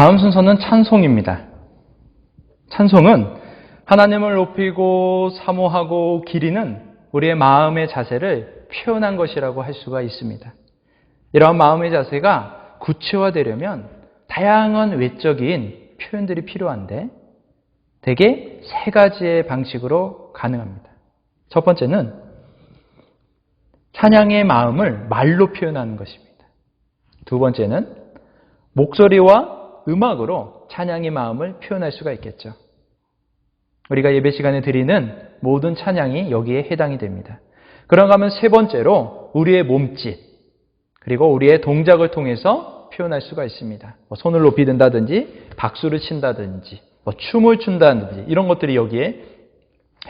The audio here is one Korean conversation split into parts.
다음 순서는 찬송입니다. 찬송은 하나님을 높이고 사모하고 기리는 우리의 마음의 자세를 표현한 것이라고 할 수가 있습니다. 이러한 마음의 자세가 구체화되려면 다양한 외적인 표현들이 필요한데 대개 세 가지의 방식으로 가능합니다. 첫 번째는 찬양의 마음을 말로 표현하는 것입니다. 두 번째는 목소리와 음악으로 찬양의 마음을 표현할 수가 있겠죠. 우리가 예배 시간에 드리는 모든 찬양이 여기에 해당이 됩니다. 그런가 하면 세 번째로 우리의 몸짓 그리고 우리의 동작을 통해서 표현할 수가 있습니다. 손을 높이 든다든지 박수를 친다든지 춤을 춘다든지 이런 것들이 여기에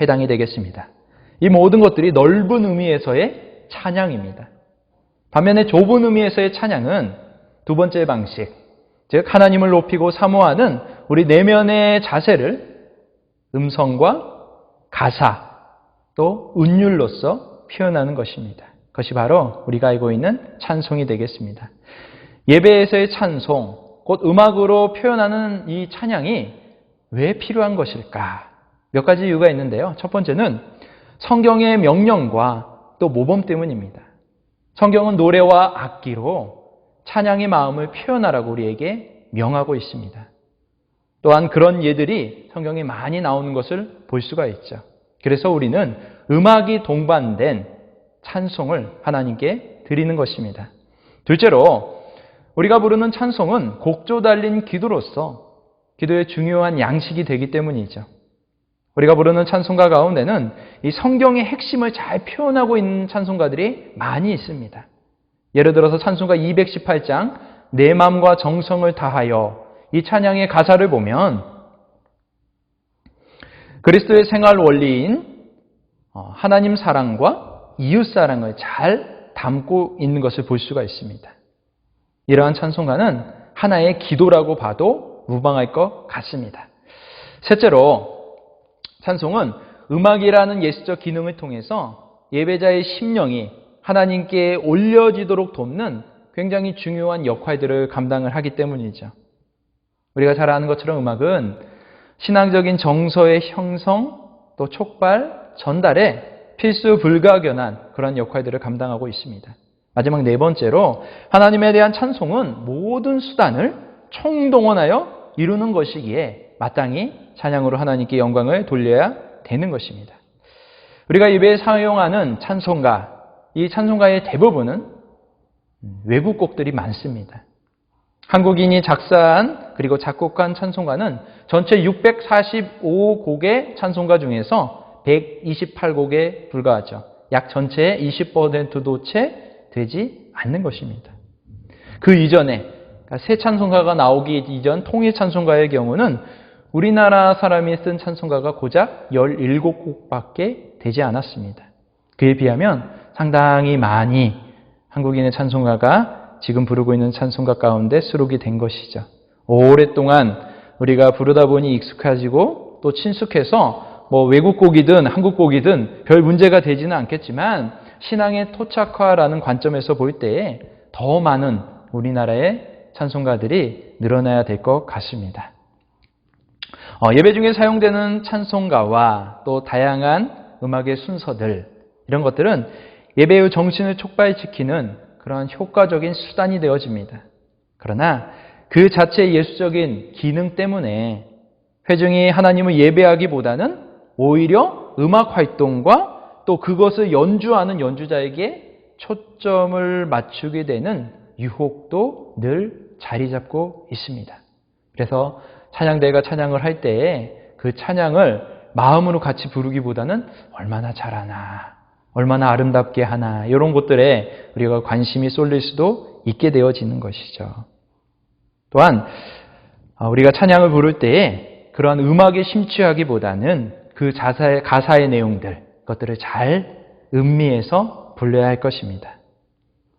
해당이 되겠습니다. 이 모든 것들이 넓은 의미에서의 찬양입니다. 반면에 좁은 의미에서의 찬양은 두 번째 방식, 즉 하나님을 높이고 사모하는 우리 내면의 자세를 음성과 가사 또 운율로서 표현하는 것입니다. 그것이 바로 우리가 알고 있는 찬송이 되겠습니다. 예배에서의 찬송, 곧 음악으로 표현하는 이 찬양이 왜 필요한 것일까? 몇 가지 이유가 있는데요. 첫 번째는 성경의 명령과 또 모범 때문입니다. 성경은 노래와 악기로 찬양의 마음을 표현하라고 우리에게 명하고 있습니다. 또한 그런 예들이 성경에 많이 나오는 것을 볼 수가 있죠. 그래서 우리는 음악이 동반된 찬송을 하나님께 드리는 것입니다. 둘째로 우리가 부르는 찬송은 곡조 달린 기도로서 기도의 중요한 양식이 되기 때문이죠. 우리가 부르는 찬송가 가운데는 이 성경의 핵심을 잘 표현하고 있는 찬송가들이 많이 있습니다. 예를 들어서 찬송가 218장 내 마음과 정성을 다하여 이 찬양의 가사를 보면 그리스도의 생활 원리인 하나님 사랑과 이웃 사랑을 잘 담고 있는 것을 볼 수가 있습니다. 이러한 찬송가는 하나의 기도라고 봐도 무방할 것 같습니다. 셋째로 찬송은 음악이라는 예술적 기능을 통해서 예배자의 심령이 하나님께 올려지도록 돕는 굉장히 중요한 역할들을 감당을 하기 때문이죠. 우리가 잘 아는 것처럼 음악은 신앙적인 정서의 형성, 또 촉발, 전달에 필수 불가결한 그런 역할들을 감당하고 있습니다. 마지막 네 번째로 하나님에 대한 찬송은 모든 수단을 총동원하여 이루는 것이기에 마땅히 찬양으로 하나님께 영광을 돌려야 되는 것입니다. 우리가 예배에 사용하는 찬송가, 이 찬송가의 대부분은 외국 곡들이 많습니다. 한국인이 작사한 그리고 작곡한 찬송가는 전체 645곡의 찬송가 중에서 128곡에 불과하죠. 약 전체의 20%도 채 되지 않는 것입니다. 그 이전에 새 찬송가가 나오기 이전 통일 찬송가의 경우는 우리나라 사람이 쓴 찬송가가 고작 17곡밖에 되지 않았습니다. 그에 비하면 상당히 많이 한국인의 찬송가가 지금 부르고 있는 찬송가 가운데 수록이 된 것이죠. 오랫동안 우리가 부르다 보니 익숙해지고 또 친숙해서 외국 곡이든 한국 곡이든 별 문제가 되지는 않겠지만 신앙의 토착화라는 관점에서 볼 때에 더 많은 우리나라의 찬송가들이 늘어나야 될 것 같습니다. 예배 중에 사용되는 찬송가와 또 다양한 음악의 순서들 이런 것들은 예배의 정신을 촉발시키는 그런 효과적인 수단이 되어집니다. 그러나 그 자체의 예수적인 기능 때문에 회중이 하나님을 예배하기보다는 오히려 음악 활동과 또 그것을 연주하는 연주자에게 초점을 맞추게 되는 유혹도 늘 자리 잡고 있습니다. 그래서 찬양대가 찬양을 할 때에 그 찬양을 마음으로 같이 부르기보다는 얼마나 잘하나, 얼마나 아름답게 하나 이런 것들에 우리가 관심이 쏠릴 수도 있게 되어지는 것이죠. 또한 우리가 찬양을 부를 때에 그러한 음악에 심취하기보다는 그 가사의 내용들 그것들을 잘 음미해서 불러야 할 것입니다.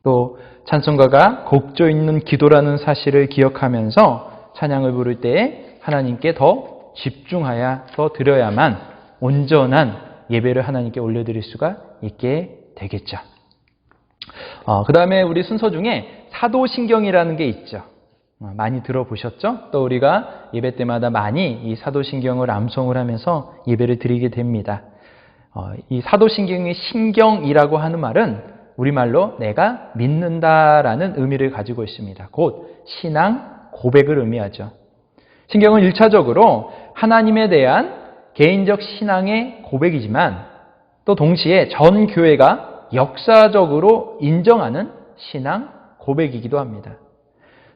또 찬송가가 곡조 있는 기도라는 사실을 기억하면서 찬양을 부를 때에 하나님께 더 집중하여 드려야만 온전한 예배를 하나님께 올려드릴 수가 있게 되겠죠. 그 다음에 우리 순서 중에 사도신경이라는 게 있죠. 많이 들어보셨죠? 또 우리가 예배 때마다 많이 이 사도신경을 암송을 하면서 예배를 드리게 됩니다. 이 사도신경의 신경이라고 하는 말은 우리말로 내가 믿는다라는 의미를 가지고 있습니다. 곧 신앙 고백을 의미하죠. 신경은 1차적으로 하나님에 대한 개인적 신앙의 고백이지만 또 동시에 전 교회가 역사적으로 인정하는 신앙 고백이기도 합니다.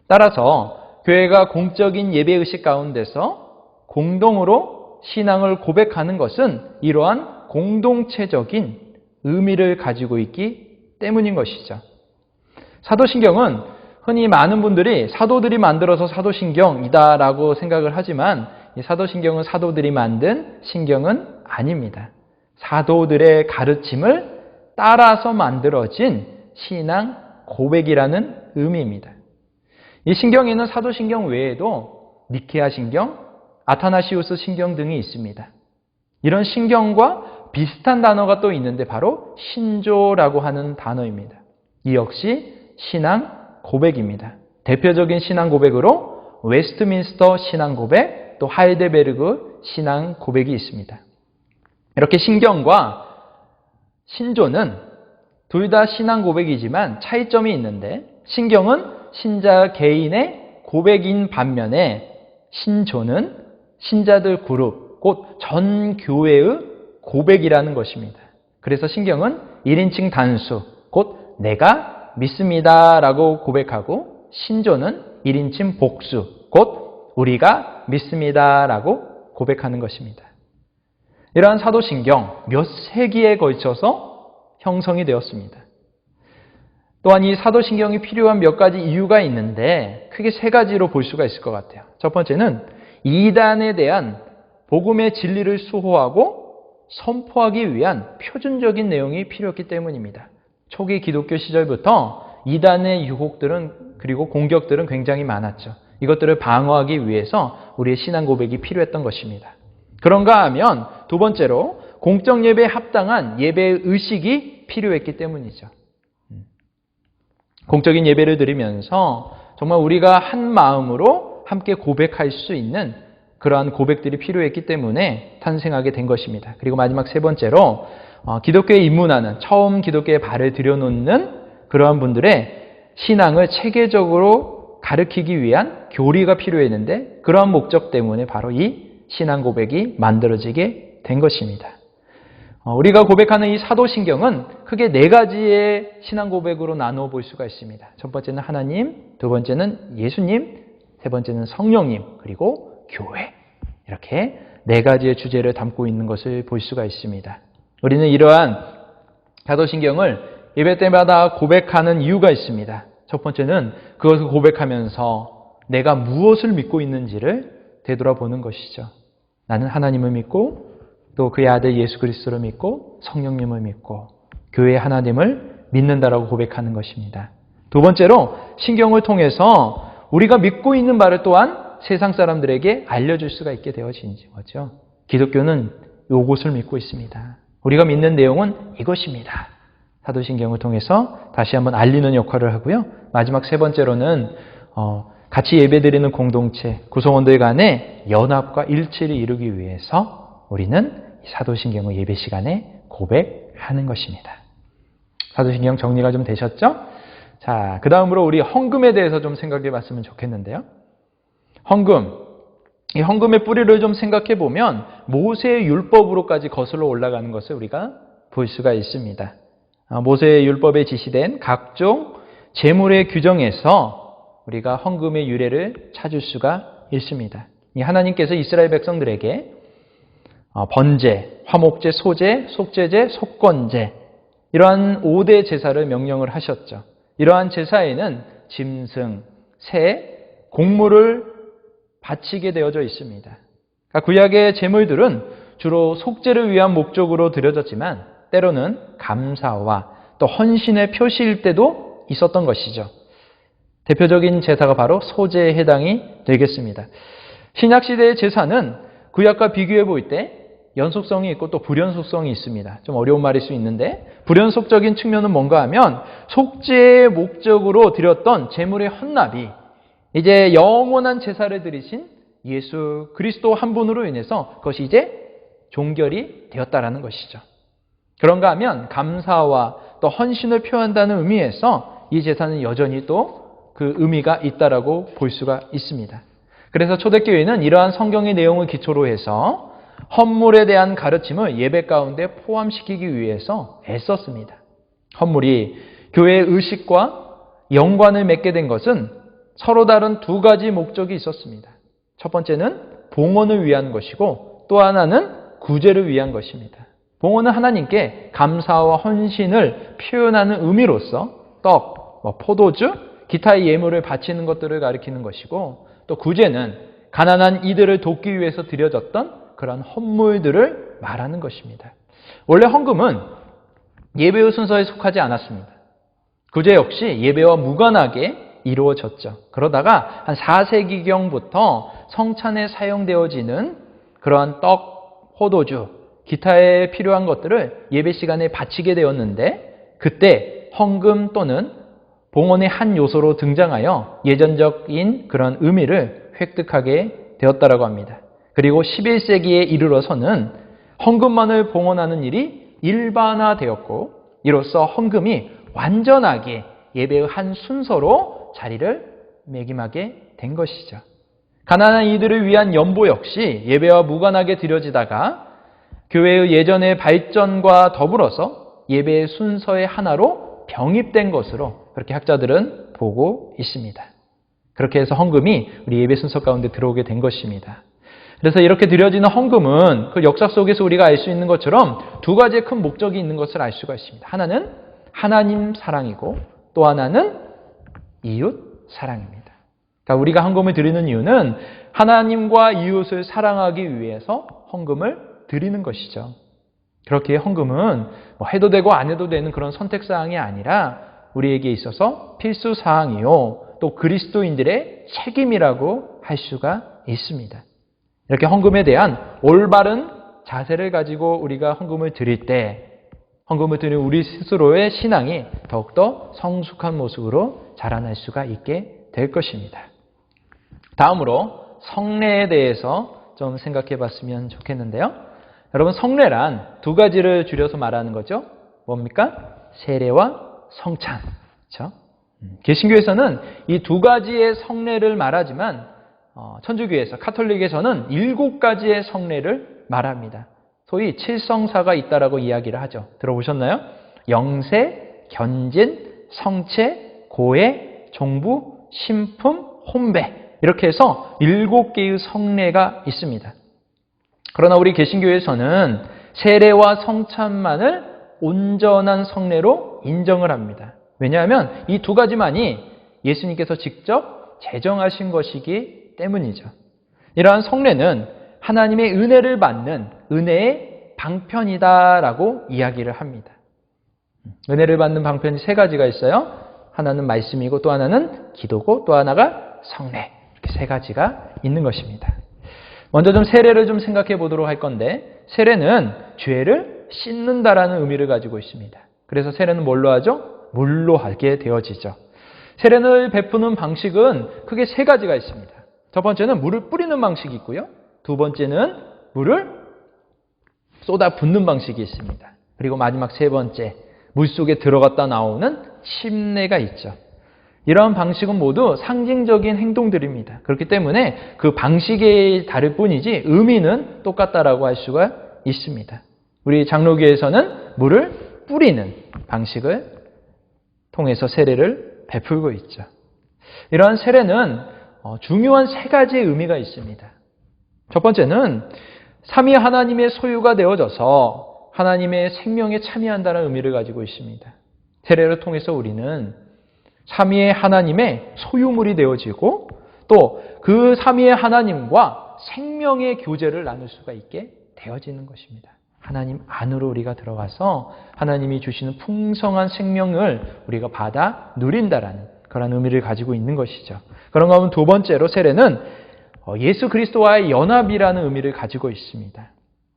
따라서 교회가 공적인 예배의식 가운데서 공동으로 신앙을 고백하는 것은 이러한 공동체적인 의미를 가지고 있기 때문인 것이죠. 사도신경은 흔히 많은 분들이 사도들이 만들어서 사도신경이다라고 생각을 하지만 이 사도신경은 사도들이 만든 신경은 아닙니다. 사도들의 가르침을 따라서 만들어진 신앙 고백이라는 의미입니다. 이 신경에는 사도신경 외에도 니케아 신경, 아타나시우스 신경 등이 있습니다. 이런 신경과 비슷한 단어가 또 있는데 바로 신조라고 하는 단어입니다. 이 역시 신앙 고백입니다. 대표적인 신앙 고백으로 웨스트민스터 신앙 고백, 또 하이델베르그 신앙 고백이 있습니다. 이렇게 신경과 신조는 둘 다 신앙 고백이지만 차이점이 있는데 신경은 신자 개인의 고백인 반면에 신조는 신자들 그룹, 곧 전 교회의 고백이라는 것입니다. 그래서 신경은 1인칭 단수, 곧 내가 믿습니다 라고 고백하고 신조는 1인칭 복수, 곧 우리가 믿습니다 라고 고백하는 것입니다. 이러한 사도신경 몇 세기에 걸쳐서 형성이 되었습니다. 또한 이 사도신경이 필요한 몇 가지 이유가 있는데 크게 세 가지로 볼 수가 있을 것 같아요. 첫 번째는 이단에 대한 복음의 진리를 수호하고 선포하기 위한 표준적인 내용이 필요했기 때문입니다. 초기 기독교 시절부터 이단의 유혹들은 그리고 공격들은 굉장히 많았죠. 이것들을 방어하기 위해서 우리의 신앙 고백이 필요했던 것입니다. 그런가 하면 두 번째로 공적 예배에 합당한 예배 의식이 필요했기 때문이죠. 공적인 예배를 드리면서 정말 우리가 한 마음으로 함께 고백할 수 있는 그러한 고백들이 필요했기 때문에 탄생하게 된 것입니다. 그리고 마지막 세 번째로 기독교에 입문하는 처음 기독교에 발을 들여놓는 그러한 분들의 신앙을 체계적으로 가르치기 위한 교리가 필요했는데 그러한 목적 때문에 바로 이 신앙 고백이 만들어지게 된 것입니다. 우리가 고백하는 이 사도신경은 크게 네 가지의 신앙 고백으로 나누어 볼 수가 있습니다. 첫 번째는 하나님, 두 번째는 예수님, 세 번째는 성령님, 그리고 교회. 이렇게 네 가지의 주제를 담고 있는 것을 볼 수가 있습니다. 우리는 이러한 사도신경을 예배 때마다 고백하는 이유가 있습니다. 첫 번째는 그것을 고백하면서 내가 무엇을 믿고 있는지를 되돌아보는 것이죠. 나는 하나님을 믿고 또 그의 아들 예수 그리스도를 믿고 성령님을 믿고 교회 하나님을 믿는다라고 고백하는 것입니다. 두 번째로 신경을 통해서 우리가 믿고 있는 바를 또한 세상 사람들에게 알려줄 수가 있게 되어진 거죠. 기독교는 이것을 믿고 있습니다. 우리가 믿는 내용은 이것입니다. 사도신경을 통해서 다시 한번 알리는 역할을 하고요. 마지막 세 번째로는 같이 예배드리는 공동체, 구성원들 간의 연합과 일치를 이루기 위해서 우리는 사도신경의 예배 시간에 고백하는 것입니다. 사도신경 정리가 좀 되셨죠? 자, 그 다음으로 우리 헌금에 대해서 좀 생각해 봤으면 좋겠는데요. 헌금. 이 헌금의 뿌리를 좀 생각해 보면 모세의 율법으로까지 거슬러 올라가는 것을 우리가 볼 수가 있습니다. 모세의 율법에 지시된 각종 제물의 규정에서 우리가 헌금의 유래를 찾을 수가 있습니다. 이 하나님께서 이스라엘 백성들에게 번제, 화목제, 소제, 속죄제, 속건제 이러한 5대 제사를 명령을 하셨죠. 이러한 제사에는 짐승, 새, 곡물을 바치게 되어져 있습니다. 그러니까 구약의 제물들은 주로 속죄를 위한 목적으로 드려졌지만 때로는 감사와 또 헌신의 표시일 때도 있었던 것이죠. 대표적인 제사가 바로 소제에 해당이 되겠습니다. 신약시대의 제사는 구약과 비교해 볼 때 연속성이 있고 또 불연속성이 있습니다. 좀 어려운 말일 수 있는데 불연속적인 측면은 뭔가 하면 속죄의 목적으로 드렸던 제물의 헌납이 이제 영원한 제사를 드리신 예수 그리스도 한 분으로 인해서 그것이 이제 종결이 되었다라는 것이죠. 그런가 하면 감사와 또 헌신을 표현한다는 의미에서 이 제사는 여전히 또 그 의미가 있다라고 볼 수가 있습니다. 그래서 초대교회는 이러한 성경의 내용을 기초로 해서 헌물에 대한 가르침을 예배 가운데 포함시키기 위해서 애썼습니다. 헌물이 교회의 의식과 연관을 맺게 된 것은 서로 다른 두 가지 목적이 있었습니다. 첫 번째는 봉헌을 위한 것이고 또 하나는 구제를 위한 것입니다. 봉헌은 하나님께 감사와 헌신을 표현하는 의미로서 떡, 포도주, 기타의 예물을 바치는 것들을 가리키는 것이고 또 구제는 가난한 이들을 돕기 위해서 드려졌던 그런 헌물들을 말하는 것입니다. 원래 헌금은 예배의 순서에 속하지 않았습니다. 구제 역시 예배와 무관하게 이루어졌죠. 그러다가 한 4세기경부터 성찬에 사용되어지는 그러한 떡, 포도주, 기타에 필요한 것들을 예배 시간에 바치게 되었는데 그때 헌금 또는 봉헌의 한 요소로 등장하여 예전적인 그런 의미를 획득하게 되었다라고 합니다. 그리고 11세기에 이르러서는 헌금만을 봉헌하는 일이 일반화되었고 이로써 헌금이 완전하게 예배의 한 순서로 자리를 매김하게 된 것이죠. 가난한 이들을 위한 연보 역시 예배와 무관하게 드려지다가 교회의 예전의 발전과 더불어서 예배의 순서의 하나로 병입된 것으로 그렇게 학자들은 보고 있습니다. 그렇게 해서 헌금이 우리 예배 순서 가운데 들어오게 된 것입니다. 그래서 이렇게 드려지는 헌금은 그 역사 속에서 우리가 알 수 있는 것처럼 두 가지의 큰 목적이 있는 것을 알 수가 있습니다. 하나는 하나님 사랑이고 또 하나는 이웃 사랑입니다. 그러니까 우리가 헌금을 드리는 이유는 하나님과 이웃을 사랑하기 위해서 헌금을 드리는 것이죠. 그렇게 헌금은 해도 되고 안 해도 되는 그런 선택사항이 아니라 우리에게 있어서 필수사항이요. 또 그리스도인들의 책임이라고 할 수가 있습니다. 이렇게 헌금에 대한 올바른 자세를 가지고 우리가 헌금을 드릴 때 헌금을 드리는 우리 스스로의 신앙이 더욱더 성숙한 모습으로 자라날 수가 있게 될 것입니다. 다음으로 성례에 대해서 좀 생각해 봤으면 좋겠는데요. 여러분 성례란 두 가지를 줄여서 말하는 거죠. 뭡니까? 세례와 성찬. 그렇죠? 개신교에서는 이 두 가지의 성례를 말하지만 천주교에서 카톨릭에서는 7가지의 성례를 말합니다. 소위 칠성사가 있다라고 이야기를 하죠. 들어보셨나요? 영세, 견진, 성체, 고해, 종부, 신품, 혼배 이렇게 해서 7개의 성례가 있습니다. 그러나 우리 개신교에서는 세례와 성찬만을 온전한 성례로 인정을 합니다. 왜냐하면 이 두 가지만이 예수님께서 직접 제정하신 것이기 때문이죠. 이러한 성례는 하나님의 은혜를 받는 은혜의 방편이다라고 이야기를 합니다. 은혜를 받는 방편이 3가지가 있어요. 하나는 말씀이고 또 하나는 기도고 또 하나가 성례. 이렇게 3가지가 있는 것입니다. 먼저 좀 세례를 좀 생각해 보도록 할 건데 세례는 죄를 씻는다라는 의미를 가지고 있습니다. 그래서 세례는 뭘로 하죠? 물로 하게 되어지죠. 세례를 베푸는 방식은 크게 3가지가 있습니다. 첫 번째는 물을 뿌리는 방식이 있고요. 두 번째는 물을 쏟아 붓는 방식이 있습니다. 그리고 마지막 3번째, 물속에 들어갔다 나오는 침례가 있죠. 이러한 방식은 모두 상징적인 행동들입니다. 그렇기 때문에 그 방식이 다를 뿐이지 의미는 똑같다라고 할 수가 있습니다. 우리 장로교에서는 물을 뿌리는 방식을 통해서 세례를 베풀고 있죠. 이러한 세례는 중요한 3가지의 의미가 있습니다. 첫 번째는 삼위 하나님의 소유가 되어져서 하나님의 생명에 참여한다는 의미를 가지고 있습니다. 세례를 통해서 우리는 삼위의 하나님의 소유물이 되어지고 또 그 삼위의 하나님과 생명의 교제를 나눌 수가 있게 되어지는 것입니다. 하나님 안으로 우리가 들어가서 하나님이 주시는 풍성한 생명을 우리가 받아 누린다라는 그런 의미를 가지고 있는 것이죠. 그런가 하면 두 번째로 세례는 예수 그리스도와의 연합이라는 의미를 가지고 있습니다.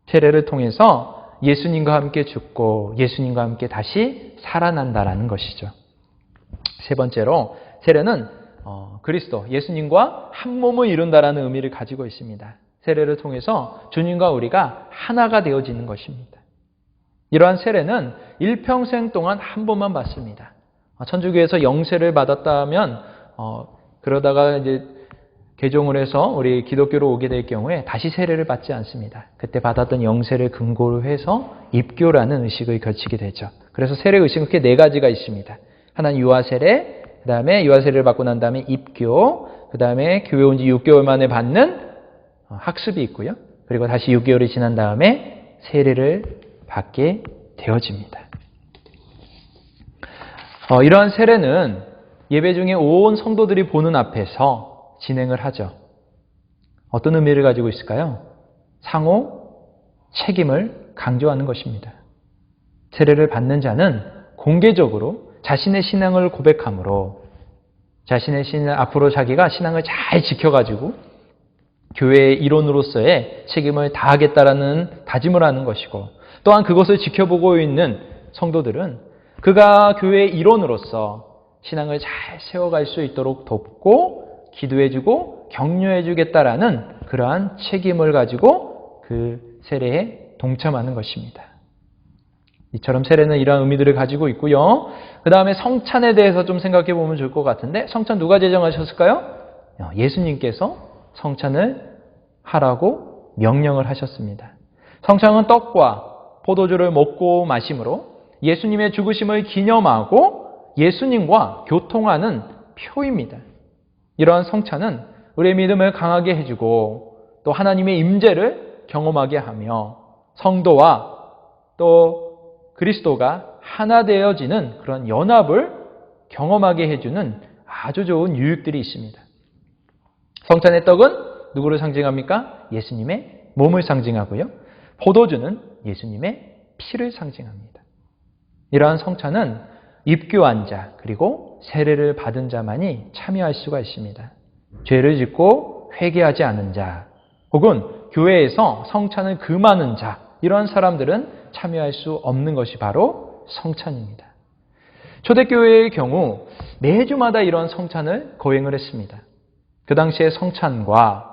세례를 통해서 예수님과 함께 죽고 예수님과 함께 다시 살아난다라는 것이죠. 세 번째로 세례는 그리스도, 예수님과 한 몸을 이룬다라는 의미를 가지고 있습니다. 세례를 통해서 주님과 우리가 하나가 되어지는 것입니다. 이러한 세례는 일평생 동안 한 번만 받습니다. 천주교에서 영세를 받았다면 그러다가 이제 개종을 해서 우리 기독교로 오게 될 경우에 다시 세례를 받지 않습니다. 그때 받았던 영세를 근거로 해서 입교라는 의식을 갖추게 되죠. 그래서 세례 의식은 크게 네 가지가 있습니다. 하나는 유아세례, 그 다음에 유아세례를 받고 난 다음에 입교, 그 다음에 교회 온 지 6개월 만에 받는 학습이 있고요. 그리고 다시 6개월이 지난 다음에 세례를 받게 되어집니다. 이러한 세례는 예배 중에 온 성도들이 보는 앞에서 진행을 하죠. 어떤 의미를 가지고 있을까요? 상호 책임을 강조하는 것입니다. 세례를 받는 자는 공개적으로 자신의 신앙을 고백함으로 자신의 앞으로 자기가 신앙을 잘 지켜가지고 교회의 일원으로서의 책임을 다하겠다라는 다짐을 하는 것이고, 또한 그것을 지켜보고 있는 성도들은 그가 교회의 일원으로서 신앙을 잘 세워갈 수 있도록 돕고 기도해주고 격려해주겠다라는 그러한 책임을 가지고 그 세례에 동참하는 것입니다. 이처럼 세례는 이러한 의미들을 가지고 있고요. 그 다음에 성찬에 대해서 좀 생각해 보면 좋을 것 같은데, 성찬 누가 제정하셨을까요? 예수님께서 성찬을 하라고 명령을 하셨습니다. 성찬은 떡과 포도주를 먹고 마심으로 예수님의 죽으심을 기념하고 예수님과 교통하는 표입니다. 이러한 성찬은 우리의 믿음을 강하게 해주고 또 하나님의 임재를 경험하게 하며 성도와 또 그리스도가 하나 되어지는 그런 연합을 경험하게 해주는 아주 좋은 유익들이 있습니다. 성찬의 떡은 누구를 상징합니까? 예수님의 몸을 상징하고요. 포도주는 예수님의 피를 상징합니다. 이러한 성찬은 입교한 자 그리고 세례를 받은 자만이 참여할 수가 있습니다. 죄를 짓고 회개하지 않은 자 혹은 교회에서 성찬을 금하는 자, 이러한 사람들은 참여할 수 없는 것이 바로 성찬입니다. 초대교회의 경우 매주마다 이런 성찬을 거행을 했습니다. 그 당시의 성찬과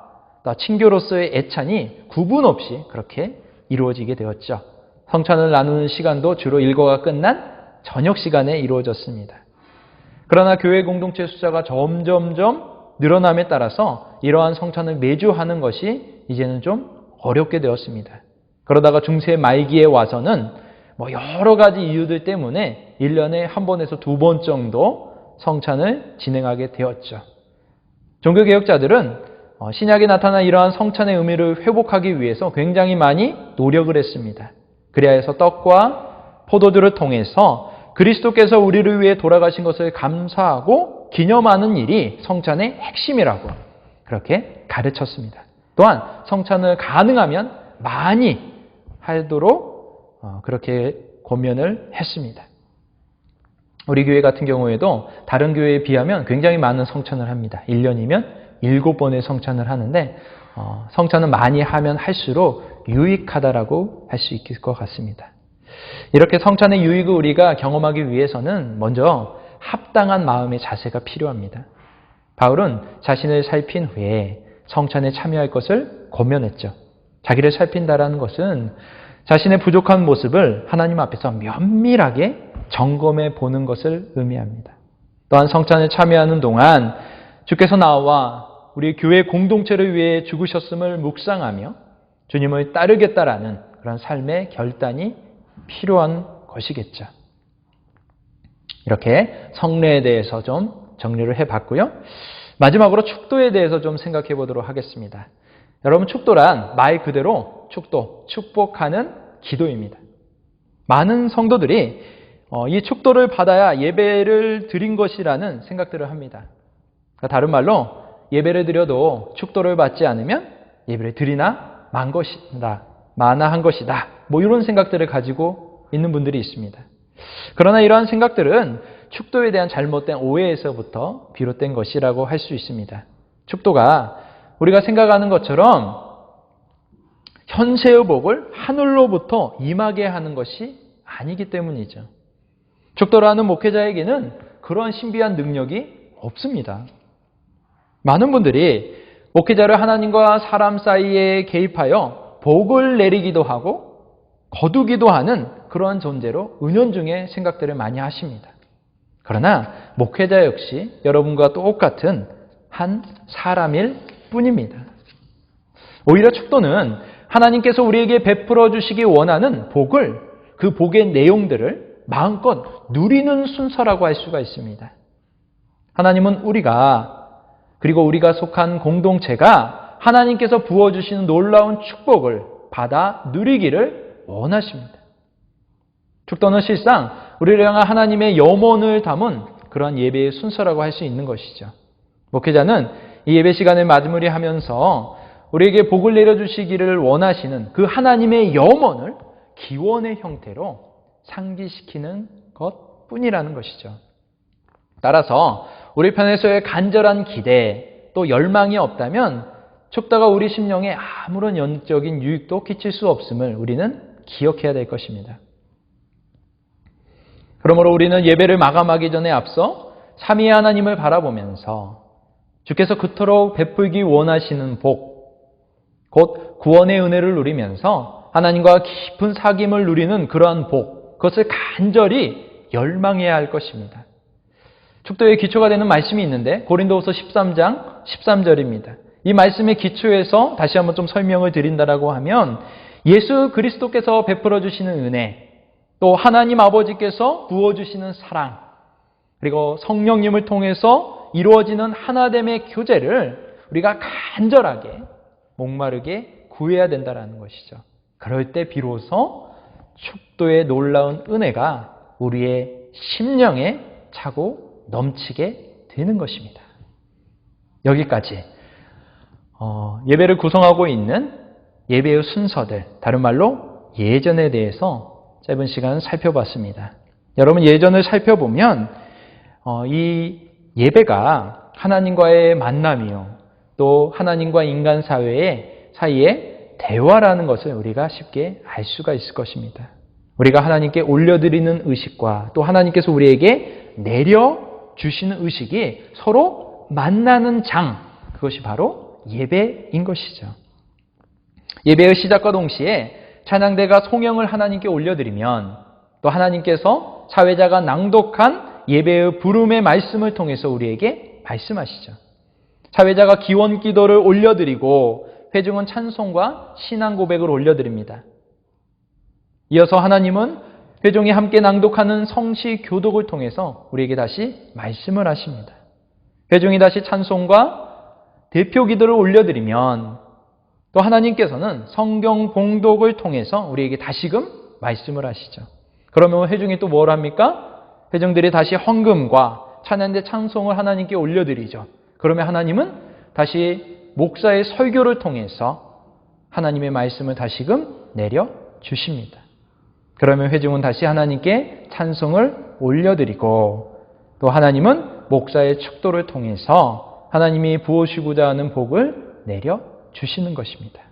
친교로서의 애찬이 구분 없이 그렇게 이루어지게 되었죠. 성찬을 나누는 시간도 주로 일과가 끝난 저녁 시간에 이루어졌습니다. 그러나 교회 공동체 숫자가 점점점 늘어남에 따라서 이러한 성찬을 매주 하는 것이 이제는 좀 어렵게 되었습니다. 그러다가 중세 말기에 와서는 여러 가지 이유들 때문에 1년에 한 번에서 2번 정도 성찬을 진행하게 되었죠. 종교개혁자들은 신약에 나타난 이러한 성찬의 의미를 회복하기 위해서 굉장히 많이 노력을 했습니다. 그래야 해서 떡과 포도주를 통해서 그리스도께서 우리를 위해 돌아가신 것을 감사하고 기념하는 일이 성찬의 핵심이라고 그렇게 가르쳤습니다. 또한 성찬을 가능하면 많이 하도록 그렇게 권면을 했습니다. 우리 교회 같은 경우에도 다른 교회에 비하면 굉장히 많은 성찬을 합니다. 1년이면 7번의 성찬을 하는데 성찬은 많이 하면 할수록 유익하다라고 할 수 있을 것 같습니다. 이렇게 성찬의 유익을 우리가 경험하기 위해서는 먼저 합당한 마음의 자세가 필요합니다. 바울은 자신을 살핀 후에 성찬에 참여할 것을 권면했죠. 자기를 살핀다라는 것은 자신의 부족한 모습을 하나님 앞에서 면밀하게 점검해 보는 것을 의미합니다. 또한 성찬에 참여하는 동안 주께서 나와 우리 교회 공동체를 위해 죽으셨음을 묵상하며 주님을 따르겠다라는 그런 삶의 결단이 필요한 것이겠죠. 이렇게 성례에 대해서 좀 정리를 해봤고요. 마지막으로 축도에 대해서 좀 생각해 보도록 하겠습니다. 여러분, 축도란 말 그대로 축도, 축복하는 기도입니다. 많은 성도들이 이 축도를 받아야 예배를 드린 것이라는 생각들을 합니다. 다른 말로 예배를 드려도 축도를 받지 않으면 예배를 드리나 마나한 것이다. 이런 생각들을 가지고 있는 분들이 있습니다. 그러나 이러한 생각들은 축도에 대한 잘못된 오해에서부터 비롯된 것이라고 할 수 있습니다. 축도가 우리가 생각하는 것처럼 현세의 복을 하늘로부터 임하게 하는 것이 아니기 때문이죠. 축도라는 목회자에게는 그러한 신비한 능력이 없습니다. 많은 분들이 목회자를 하나님과 사람 사이에 개입하여 복을 내리기도 하고 거두기도 하는 그러한 존재로 은연중에 생각들을 많이 하십니다. 그러나 목회자 역시 여러분과 똑같은 한 사람일 뿐입니다. 오히려 축도는 하나님께서 우리에게 베풀어 주시기 원하는 복을, 그 복의 내용들을 마음껏 누리는 순서라고 할 수가 있습니다. 하나님은 그리고 우리가 속한 공동체가 하나님께서 부어주시는 놀라운 축복을 받아 누리기를 원하십니다. 축도는 실상 우리를 향한 하나님의 염원을 담은 그러한 예배의 순서라고 할 수 있는 것이죠. 목회자는 이 예배 시간을 마무리하면서 우리에게 복을 내려주시기를 원하시는 그 하나님의 염원을 기원의 형태로 상기시키는 것뿐이라는 것이죠. 따라서 우리 편에서의 간절한 기대 또 열망이 없다면 축도가 우리 심령에 아무런 영적인 유익도 끼칠 수 없음을 우리는 기억해야 될 것입니다. 그러므로 우리는 예배를 마감하기 전에 앞서 삼위의 하나님을 바라보면서 주께서 그토록 베풀기 원하시는 복, 곧 구원의 은혜를 누리면서 하나님과 깊은 사귐을 누리는 그러한 복, 그것을 간절히 열망해야 할 것입니다. 축도의 기초가 되는 말씀이 있는데 고린도후서 13장 13절입니다. 이 말씀의 기초에서 다시 한번 좀 설명을 드린다라고 하면 예수 그리스도께서 베풀어 주시는 은혜, 또 하나님 아버지께서 부어주시는 사랑, 그리고 성령님을 통해서 이루어지는 하나됨의 교제를 우리가 간절하게 목마르게 구해야 된다는 것이죠. 그럴 때 비로소 축도의 놀라운 은혜가 우리의 심령에 차고 넘치게 되는 것입니다. 여기까지 예배를 구성하고 있는 예배의 순서들, 다른 말로 예전에 대해서 짧은 시간 살펴봤습니다. 여러분, 예전을 살펴보면 이 예배가 하나님과의 만남이요, 또 하나님과 인간 사이의 대화라는 것을 우리가 쉽게 알 수가 있을 것입니다. 우리가 하나님께 올려드리는 의식과 또 하나님께서 우리에게 내려주시는 의식이 서로 만나는 장, 그것이 바로 예배인 것이죠. 예배의 시작과 동시에 찬양대가 송영을 하나님께 올려드리면 또 하나님께서 사회자가 낭독한 예배의 부름의 말씀을 통해서 우리에게 말씀하시죠. 사회자가 기원 기도를 올려드리고 회중은 찬송과 신앙 고백을 올려드립니다. 이어서 하나님은 회중이 함께 낭독하는 성시 교독을 통해서 우리에게 다시 말씀을 하십니다. 회중이 다시 찬송과 대표 기도를 올려드리면 또 하나님께서는 성경 봉독을 통해서 우리에게 다시금 말씀을 하시죠. 그러면 회중이 또 뭘 합니까? 회중들이 다시 헌금과 찬양대 찬송을 하나님께 올려드리죠. 그러면 하나님은 다시 목사의 설교를 통해서 하나님의 말씀을 다시금 내려주십니다. 그러면 회중은 다시 하나님께 찬송을 올려드리고 또 하나님은 목사의 축도를 통해서 하나님이 부어주시고자 하는 복을 내려주시는 것입니다.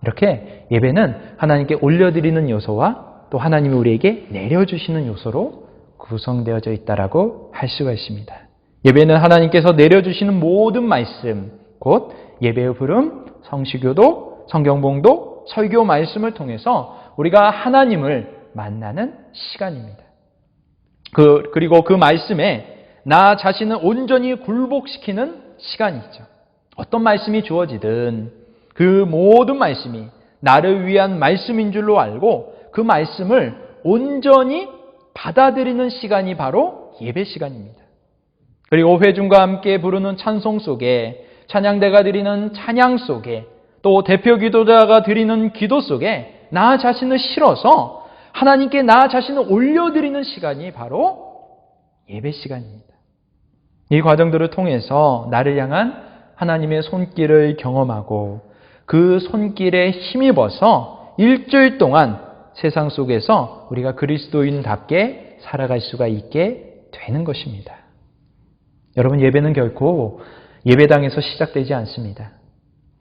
이렇게 예배는 하나님께 올려드리는 요소와 또 하나님이 우리에게 내려주시는 요소로 구성되어져 있다라고 할 수가 있습니다. 예배는 하나님께서 내려주시는 모든 말씀, 곧 예배의 부름, 성시교독, 성경봉독, 설교 말씀을 통해서 우리가 하나님을 만나는 시간입니다. 그리고 그 말씀에 나 자신을 온전히 굴복시키는 시간이죠. 어떤 말씀이 주어지든 그 모든 말씀이 나를 위한 말씀인 줄로 알고 그 말씀을 온전히 받아들이는 시간이 바로 예배 시간입니다. 그리고 회중과 함께 부르는 찬송 속에, 찬양대가 드리는 찬양 속에, 또 대표 기도자가 드리는 기도 속에 나 자신을 실어서 하나님께 나 자신을 올려드리는 시간이 바로 예배 시간입니다. 이 과정들을 통해서 나를 향한 하나님의 손길을 경험하고 그 손길에 힘입어서 일주일 동안 세상 속에서 우리가 그리스도인답게 살아갈 수가 있게 되는 것입니다. 여러분, 예배는 결코 예배당에서 시작되지 않습니다.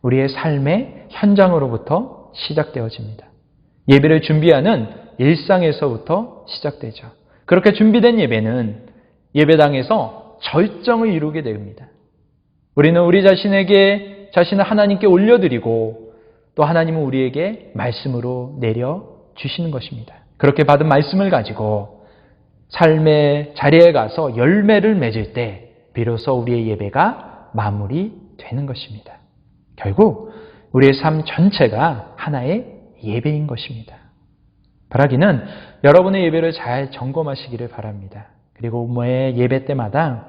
우리의 삶의 현장으로부터 시작되어집니다. 예배를 준비하는 일상에서부터 시작되죠. 그렇게 준비된 예배는 예배당에서 절정을 이루게 됩니다. 우리는 우리 자신을 하나님께 올려드리고 또 하나님은 우리에게 말씀으로 내려주시는 것입니다. 그렇게 받은 말씀을 가지고 삶의 자리에 가서 열매를 맺을 때 비로소 우리의 예배가 마무리되는 것입니다. 결국 우리의 삶 전체가 하나의 예배인 것입니다. 바라기는 여러분의 예배를 잘 점검하시기를 바랍니다. 그리고 매 예배 때마다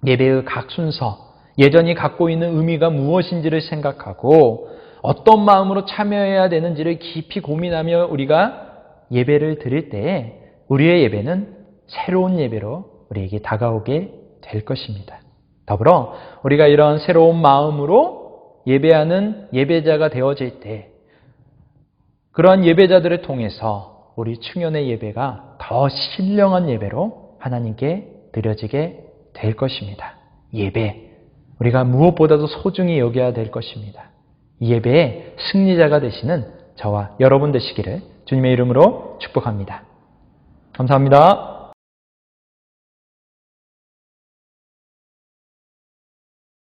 예배의 각 순서, 예전이 갖고 있는 의미가 무엇인지를 생각하고 어떤 마음으로 참여해야 되는지를 깊이 고민하며 우리가 예배를 드릴 때에 우리의 예배는 새로운 예배로 우리에게 다가오게 될 것입니다. 더불어 우리가 이런 새로운 마음으로 예배하는 예배자가 되어질 때 그러한 예배자들을 통해서 우리 충현의 예배가 더 신령한 예배로 하나님께 드려지게 될 것입니다. 예배, 우리가 무엇보다도 소중히 여겨야 될 것입니다. 이 예배의 승리자가 되시는 저와 여러분 되시기를 주님의 이름으로 축복합니다. 감사합니다.